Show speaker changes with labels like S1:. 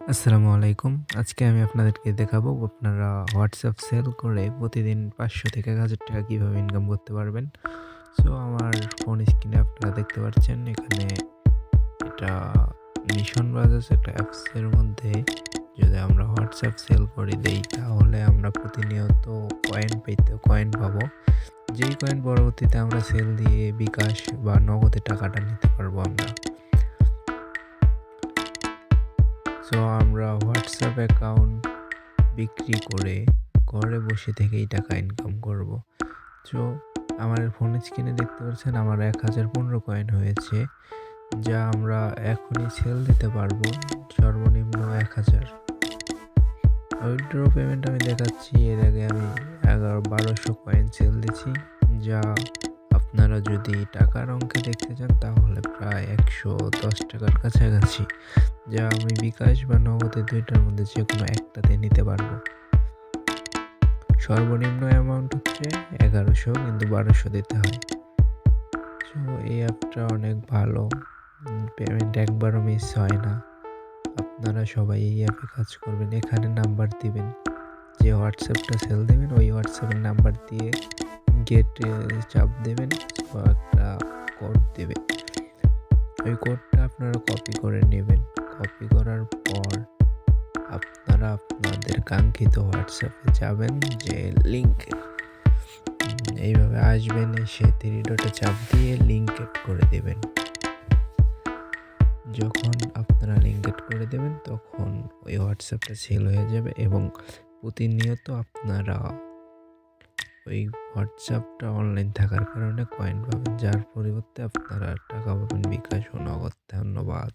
S1: আসসালামু আলাইকুম। আজকে আমি আপনাদেরকে দেখাবো আপনারা WhatsApp সেল করে প্রতিদিন ৫০০ থেকে ৳১,০০০ কিভাবে ইনকাম করতে পারবেন। সো আমার ফোন স্ক্রিনে আপনারা দেখতে পাচ্ছেন এখানে এটা মিশন বাজাজ একটা অ্যাপসের মধ্যে যদি আমরা WhatsApp সেল করে দেই তাহলে আমরা প্রতিনিয়ত কয়েন পাবো। যেই কয়েন পরবর্তীতে আমরা সেল দিয়ে বিকাশ বা নগদে টাকাটা নিতে পারবো আমরা। সো আমরা WhatsApp অ্যাকাউন্ট বিক্রি করে ঘরে বসে থেকেই টাকা ইনকাম করব। সো আমার ফোন স্ক্রিনে দেখতে পাচ্ছেন আমার ১,০১৫ কয়েন হয়েছে, যা আমরা এখনই সেল দিতে পারবো সর্বনিম্ন ১,০০০। উইথড্র পেমেন্ট আমি দেখাচ্ছি। এর আগে আমি ১১-১২০০ কয়েন সেল দিছি, যা আপনারা যদি টাকার অঙ্কে দেখতে চান তাহলে প্রায় ৳১১০ কাছাকাছি, যা আমি বিকাশ বা নগদে ২ টার মধ্যে যেকোনো একটাতে নিতে পারবো। সর্বনিম্ন অ্যামাউন্ট হচ্ছে ১১০০, কিন্তু ১২০০ দিতে হয়। সো এই অ্যাপটা অনেক ভালো। পেমেন্ট একবারও মিস হয় না। আপনারা সবাই এই অ্যাপে কাজ করবেন। এখানে নাম্বার দিবেন। যে হোয়াটসঅ্যাপটা সেল দেবেন ওই হোয়াটসঅ্যাপের নাম্বার দিয়ে গেটে চাপ দেবেন। তো একটা কোড দেবে। ওই কোডটা আপনারা কপি করে নেবেন। কপি করার পর আপনারা আপনাদের কাঙ্ক্ষিত হোয়াটসঅ্যাপে যাবেন, যে লিঙ্কে এইভাবে আসবেন, এসে 3 ডটে চাপ দিয়ে লিঙ্ক এড করে দেবেন। যখন আপনারা লিঙ্ক এড করে দেবেন তখন ওই হোয়াটসঅ্যাপটা সেল হয়ে যাবে এবং প্রতিনিয়ত আপনারা ওই হোয়াটসঅ্যাপটা অনলাইন থাকার কারণে কয়েন পাবেন, যার পরিবর্তে আপনারা টাকা পাবেন বিকাশ ও নগদ। ধন্যবাদ।